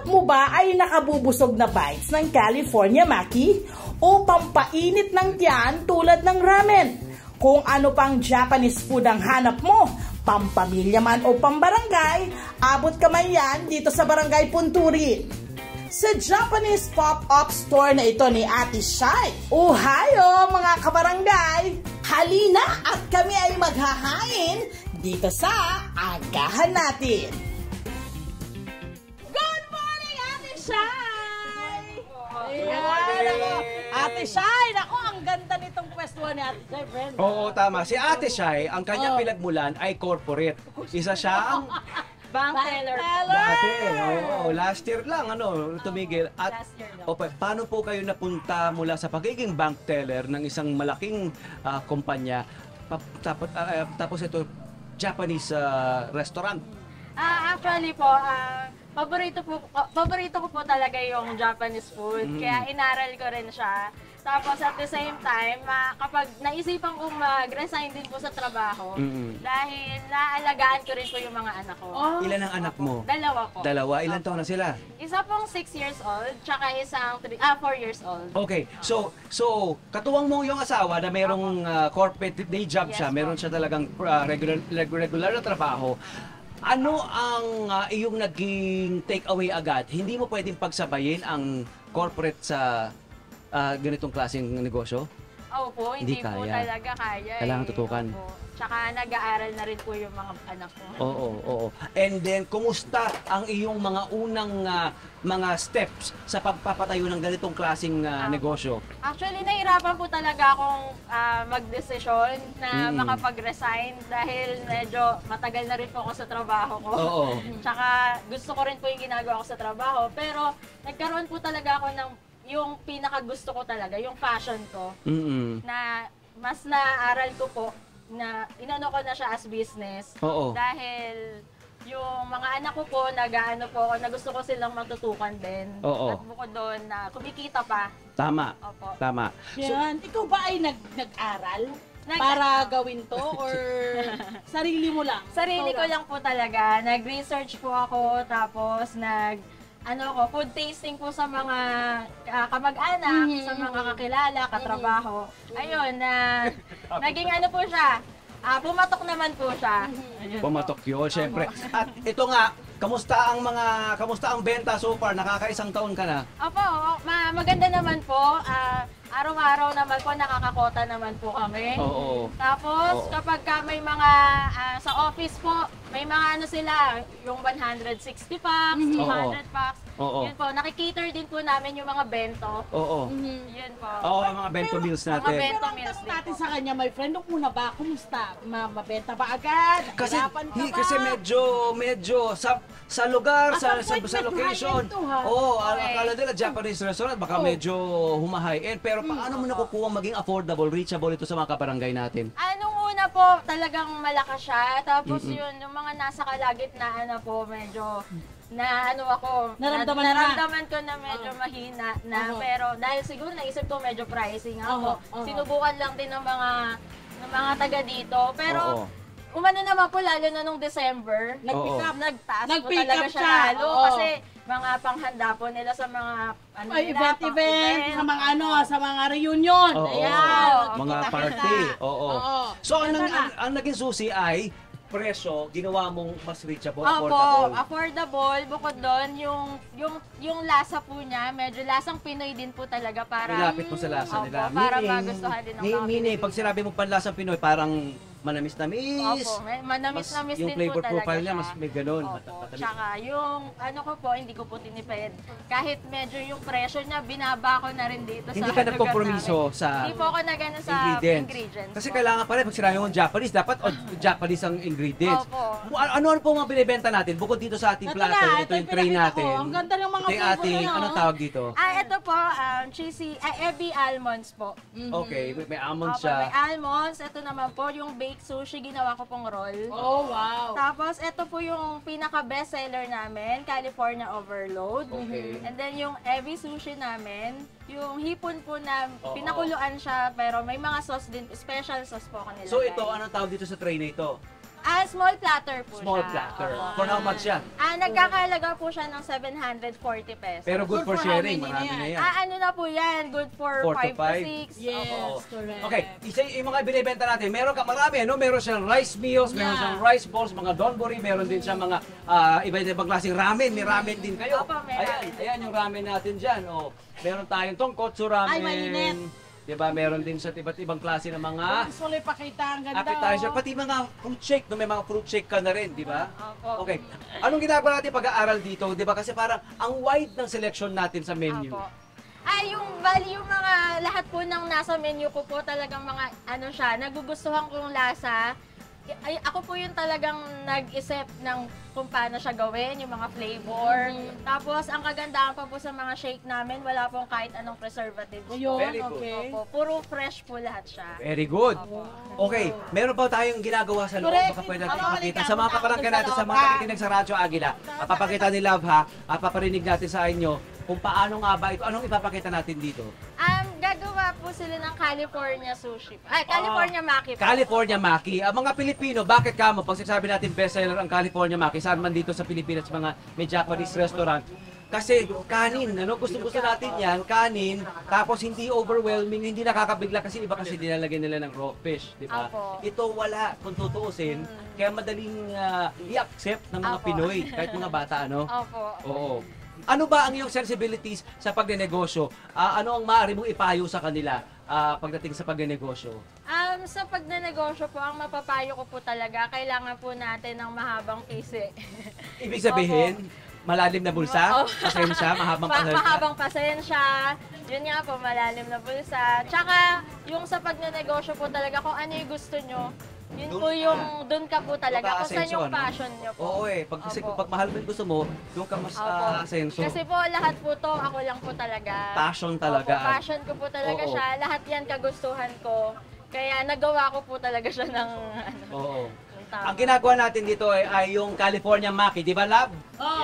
Utak mo ba ay nakabubusog na bites ng California Maki? O pampainit ng tiyan tulad ng ramen? Kung ano pang Japanese food ang hanap mo, pampamilya man o pambarangay, abot kamay yan dito sa Barangay Punturi. Sa Japanese pop-up store na ito ni Ate Shai. Ohayo mga kabarangay! Halina at kami ay maghahain dito sa agahan natin. Good morning, Ate Shai! Ayan, Ate Shai, naku, ang ganda nitong pwestuhan ni Ate Shai, Brenda. Oo, tama. Si Ate Shai, ang kanyang pinagmulan ay corporate. Isa siya ang Bank teller. dati. Oo, last year lang, tumigil. At Last year lang. paano po kayo napunta mula sa pagiging bank teller ng isang malaking kumpanya, tapos ito, Japanese restaurant? Actually po, paborito ko po talaga yung Japanese food. Kaya inaral ko rin siya. Tapos at the same time, kapag naisipan kong mag-resign din po sa trabaho, dahil naalagaan ko rin po yung mga anak ko. Ilan ang anak mo? Dalawa po. Dalawa? Ilan taon na sila? Isa pong 6 years old, tsaka isang 4 years old. Okay, so katuwang mo yung asawa na mayroong corporate day job siya, meron siya talagang regular na trabaho. Ano ang iyong naging take away agad? Hindi mo pwedeng pagsabayin ang corporate sa ganitong klaseng negosyo? Opo, hindi po kaya. talaga kaya. Kailangan tutukan. Opo. Tsaka nag-aaral na rin po yung mga anak ko. Oo. And then, kumusta ang iyong mga unang mga steps sa pagpapatayo ng ganitong klaseng negosyo? Actually, nahirapan po talaga akong mag-desisyon na makapag-resign dahil medyo matagal na rin po ako sa trabaho ko. Oo. Tsaka gusto ko rin po yung ginagawa ko sa trabaho. Pero nagkaroon po talaga ako ng yung pinaka-gusto ko talaga, yung passion ko, na mas naaral ko po, na inano ko na siya as business. Oo. Dahil yung mga anak ko po, nag-aano po ako, na gusto ko silang matutukan din. Oo. At bukod doon, na kumikita pa. Tama. Opo. Tama. Yan, ikaw ba ay nag-aral para gawin to or sarili mo lang? Sarili ko lang po talaga. Nag-research po ako, tapos food tasting po sa mga kamag-anak, sa mga kakilala, katrabaho. Ayun, naging ano po siya, pumatok naman po siya. Ayun Pumatok yun, syempre. At ito nga, kamusta ang benta so far? Nakakaisang taon ka na? Opo, maganda naman po. Araw-araw naman po, nakakakota naman po kami. Oo. Tapos, Oo. kapag may mga sa office po, may mga sila, yung 160 packs, 200 packs. Oo. Yun po, nakikater din po namin yung mga bento. Oo. Yun po. Oo, ang mga bento meals Mga natin. bento Pero meals tanong din natin po. sa kanya, my friend, nung una ba, kumusta? Mabenta ba agad? Kasi Hirapan ka ba? kasi medyo sa lugar, sa location. Oo, akala nila Japanese restaurant baka medyo high-end, pero paano mo nakukuha maging affordable, reachable ito sa mga kabarangay natin? Nung una po, talagang malakas siya. Tapos yun, yung mga nasa kalagitnaan na po, medyo naramdaman ko na medyo mahina na. Pero dahil siguro naisip ko medyo pricing ako. Sinubukan lang din ng mga taga dito. Pero umano naman po, lalo na nung December, nagtaas po talaga siya lalo. Kasi mga panghanda po nila sa mga event, sa mga sa mga reunion. Oo. Ayan. Mga Kita-kita. party. Oo. So Ito na. ang naging susi ay presyo, ginawa mong mas reachable, Opo, affordable. affordable. Bukod doon, yung lasa po niya, medyo lasang Pinoy din po talaga para... Nilapit mo sa lasa Opo, nila. para magustuhan din ng mga Meaning, pag Pilipino. sinabi mo panlasang Pinoy, parang manamis-namis. Opo, manamis-namis Yung din flavor po talaga profile niya, siya. mas may ganun. Opo, tsaka yung hindi ko po tinipid. Kahit medyo yung presyo niya, binaba ko na rin dito Hindi sa ka lugar nagkompromiso namin. sa Hindi po ako nagano sa ingredients. Kasi po. kailangan pa rin, pag sinabi mo Japanese, dapat Japanese ang ingredients. Opo. Ano po mga binibenta natin? Bukod dito sa ating Ito platter, na, ito yung yung tray pinakita natin. ko. Ang ganda ng mga Ito yung flavor ating, niya, anong tawag dito? Ito po, cheesy, Ebi almonds po. Okay, may almonds Opo, may siya. almonds. Ito naman po, yung baked sushi, ginawa ko pong roll. Oh, wow. Tapos, ito po yung pinaka-best seller namin, California Overload. Okay. And then, yung Ebi Sushi namin, yung hipon po na pinakuluan siya, pero may mga sauce din, special sauce po kanila. So ito, anong tawag dito sa tray na ito? Small platter po Small siya. platter. Opo. For how much yan? Nagkakalaga po siya ng 740 pesos. Pero good for Good for sharing. how many Marami na na yan? yan. Ano na po yan? Good for 4 to 5 to 5. 6. Yes, Oo. correct. Okay, isa yung mga binibenta natin. Meron ka marami, ano? Meron siyang rice meals, meron Yeah. siyang rice balls, mga donburi, meron din siyang mga iba-ibang klaseng ramen. May ramen din kayo. Opo, may ramen. Ayan yung ramen natin dyan. Oh, meron tayong tonkotsu ramen. Ay, mainit. Diba? Meron din sa iba't ibang klase ng mga Gusto ulit pakita, ang ganda. appetizer, oh. pati mga fruit shake, no? May mga fruit shake ka na rin, di ba? Opo. Okay. Anong ginagawa natin pag-aaral dito? Di ba? Kasi parang ang wide ng selection natin sa menu. Opo. Yung mga lahat po ng nasa menu ko po talagang mga ano siya, nagugustuhan kong lasa. Ako po yung talagang nag-isip ng kung paano siya gawin, yung mga flavor. Tapos, ang kagandahan pa po sa mga shake namin, wala pong kahit anong preservatives. Ayun, Very good. okay. Opo, puro fresh po lahat siya. Very good. Opo. Okay, meron pa tayong ginagawa sa loob. Correct. Baka pwede natin Ano, ipakita. halika, Sa mga punta kaparanggan ako natin, sa sa loob, mga ha? nakikinig sa Radyo Agila, papakita ni Love ha, at paparinig natin sa inyo kung paano nga ba ito. Anong ipapakita natin dito? Gagawa po sila ng California sushi. California maki po. California Maki. Ang mga Pilipino, bakit kamo? Pag sinasabi natin bestseller ang California Maki, saan man dito sa Pilipinas, mga may Japanese restaurant, kasi kanin, ano? Gusto natin yan, kanin, tapos hindi overwhelming, hindi nakakabigla kasi iba kasi nilalagay nila ng raw fish, di ba? Apo. Ito wala, kung tutuusin, kaya madaling i-accept ng mga Apo. Pinoy, kahit mga bata, ano? Opo. Oo. Ano ba ang iyong sensibilities sa pagnenegosyo? Ano ang maaari mong ipayo sa kanila pagdating sa pagnenegosyo? Sa pagnenegosyo po, ang mapapayo ko po talaga, kailangan po natin ng mahabang PC. Ibig sabihin, malalim na bulsa, Oo. pasensya, mahabang pasensya. Mahabang pasensya. Yun nga po, malalim na bulsa. Tsaka, yung sa pagnenegosyo po talaga, kung ano yung gusto nyo, yun po yung, dun ka po talaga, kung saan yung passion nyo po. Oo kasi Opo. pag mahal mo yung gusto mo, doon ka mas Opo. asenso. Kasi po, lahat po to, ako lang po talaga. Passion talaga. Opo, passion ko po talaga Oo. siya. Lahat yan kagustuhan ko. Kaya nagawa ko po talaga siya ng Oo. ng tama. Ang ginagawa natin dito ay yung California Maki, di ba, Lab? Oo.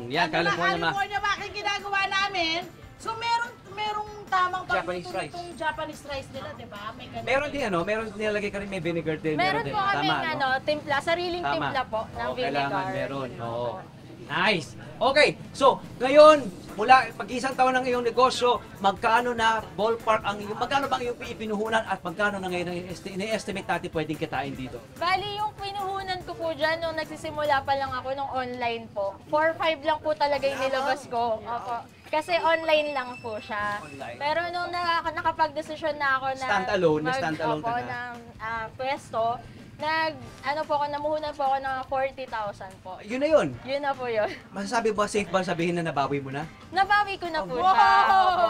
Yan, California Maki. California Maki ginagawa namin. So merong tamang Japanese pagluto rice. nitong Japanese rice nila, di ba? May ganun. Meron din meron nilalagay ka rin may vinegar din. Meron din. po kaming Tama, no? timpla, sariling Tama. timpla po ng Oo, vinegar. kailangan meron. Oo. Nice. Okay, so ngayon, mula pag-isang taon ng iyong negosyo, magkano na ballpark magkano ba ang iyong ipinuhunan at magkano na ngayon ang ini-estimate natin pwedeng kitain dito? Bali, yung pinuhunan ko po dyan, nung nagsisimula pa lang ako nung online po, 4-5 lang po talaga yung nilabas ko. Opo. Kasi online lang po siya. Online. Pero nung nakapag-desisyon na ako na Standalone ka na. ng pwesto, namuhunan po ako ng 40,000 po. Yun na yun. Yun na po yun. Masasabi ba, safe ba sabihin na nabawi mo na? Nabawi ko na po Wow! siya. Opo.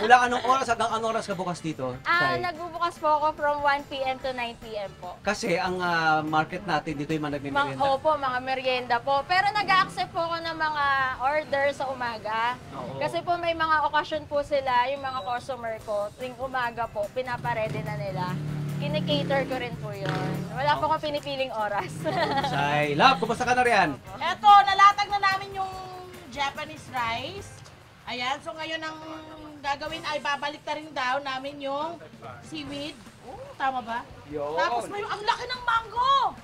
Mula anong oras hanggang anong oras ka bukas dito? Shai? Nagbubukas po ako from 1 p.m. to 9 p.m. po. Kasi ang market natin dito yung mga nagmimerienda. Opo, mga merienda po. Pero nag-accept po ako ng mga order sa umaga. Oo. Kasi po may mga okasyon po sila, yung mga customer ko, tuwing umaga po, pinaparedy na nila. Kinikater ko rin po yun. Wala po akong pinipiling oras. Shai, Love, kumusta ka na riyan? Eto, nalatag na namin yung Japanese rice. Ayan, so ngayon ang gagawin ay babalik na rin daw namin yung seaweed. Tama ba? Yun. Tapos may ang laki ng mango!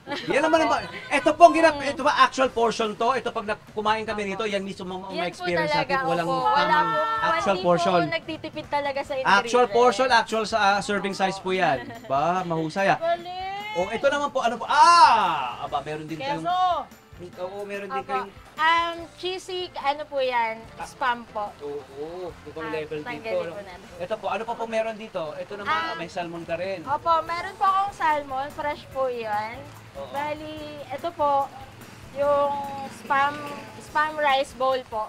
Yan naman naman. Ito pong ito ba actual portion to? Ito pag kumain kami nito, yan mismo ang Yan po experience talaga. natin. Walang Opo. Wala po. actual Hindi portion. po nagtitipid talaga sa ingredients. Actual portion, actual sa serving size po yan. Ba, mahusay ah. Galing! O, ito naman po, ano po? Aba, meron din kayong... Keso! Oo, meron din Opo. kayong... Cheesy, ano po yan? Spam po. Oo, ibang level dito. tanggalin po natin. Ito po, ano pa po meron dito? Ito naman, may salmon ka rin. Opo, meron po akong salmon. Fresh po yan. Oo. Bali, ito po, yung spam rice bowl po.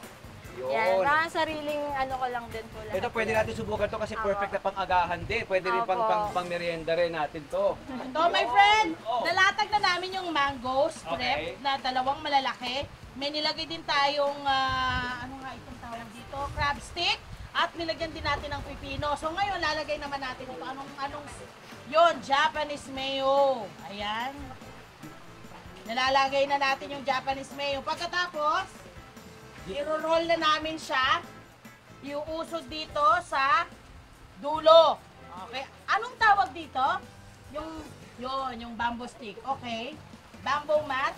Yan, Yun. mga sariling ano ko lang din po lahat. Ito pwede natin subukan to kasi perfect na pang-agahan din. Pwede rin Opo. pang merienda rin natin to. Ito, my friend, Oh. nalatag na namin yung mango Okay. strip na dalawang malalaki. May nilagay din tayong, ano nga itong tawag dito, crab stick. At nilagyan din natin ng pipino. So ngayon, lalagay naman natin ito. Yun, Japanese mayo. Ayan. Nalalagay na natin yung Japanese mayo. Pagkatapos, i-roll na namin siya. Iuusog dito sa dulo. Okay. Anong tawag dito? Yung Yun, yung bamboo stick. Okay. Bamboo mat.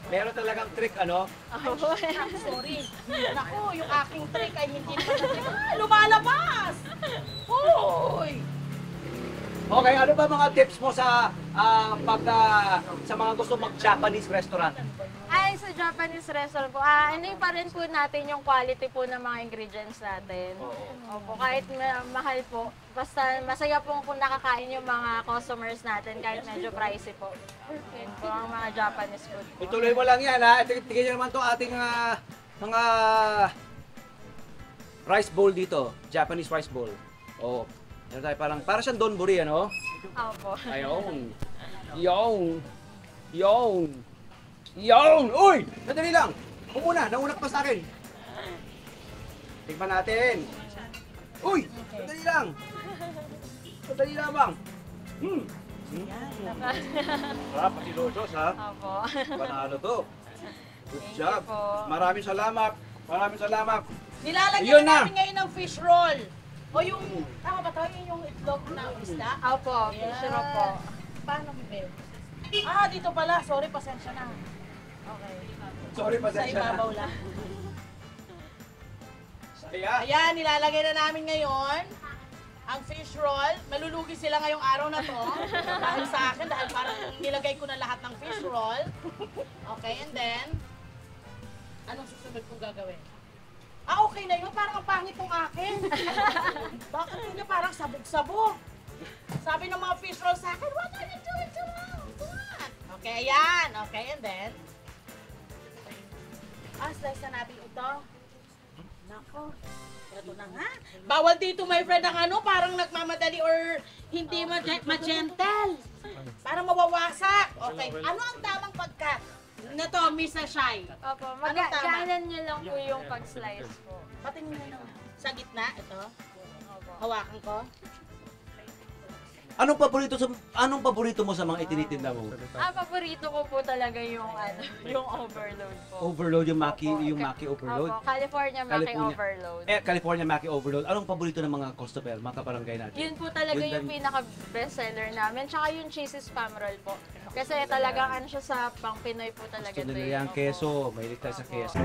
Meron talagang trick, ano? I'm sorry. Naku, yung aking trick ay hindi naman na trick. Ah, lumalabas! Hoy! Okay, ano ba mga tips mo sa sa mga gusto mag-Japanese restaurant? Ay, sa Japanese restaurant po, ano pa rin po natin yung quality po ng mga ingredients natin. Opo, kahit mahal po, basta masaya po kung nakakain yung mga customers natin kahit medyo pricey po. Yun po ang mga Japanese food po. Ituloy mo lang yan, ha? Tingnan nyo naman to ating mga rice bowl dito. Japanese rice bowl. Oh, ano tayo para siyang donburi, ano? Opo. Ayun. Yung. Yung. Yung! Uy! Nadali lang! Umuna, naunat pa sa akin. Tignan natin. Uy! Nadali lang! Nadali lamang. Sarap, pati losos, ha? Opo. Panalo to. Good Thank job. you po. Maraming salamat. Maraming salamat. Nilalagyan Yun na na. namin ngayon ng fish roll. O yung, tama ba tayo yung itlog na isda? Opo, fish roll po. Paano bibel? Ah, dito pala. Sorry, pasensya na. Okay. Sorry, Sa pasensya na. ibabaw lang. Saya. Ayan, nilalagay na namin ngayon ang fish roll. Malulugi sila ngayong araw na to. Dahil sa akin, dahil parang nilagay ko na lahat ng fish roll. Okay, and then, anong susunod kong gagawin? Ah, okay na yun. Parang ang pangit ng akin. Bakit yun parang sabog-sabog? Sabi ng mga fish roll sa akin, what are you doing to what? Okay, ayan. Okay, and then, slice na natin ito. Nako. Ito na nga. Bawal dito, my friend, ang ano, parang nagmamadali or hindi ma-gentle. Parang mawawasak. Okay. Ano ang tamang pagkat? Na to, Miss Shai. Opo, Anong tama? ganan nyo lang po yung pag-slice po. Patingin mo na sa gitna, ito. Opo. Hawakan ko. Anong paborito mo sa mga itinitinda mo? Paborito ko po talaga yung yung overload po. Overload, yung maki Opo. overload. Opo, California Maki overload. California Maki overload. Anong paborito ng mga customer, mga kabarangay natin? Yun po talaga Yun yung lang. pinaka-best seller namin. Tsaka yung cheesy spam roll po. Kasi talagang ano siya sa pang Pinoy po talaga Gusto to. nila yan, Opo. keso. Mahilig tayo sa Opo. keso.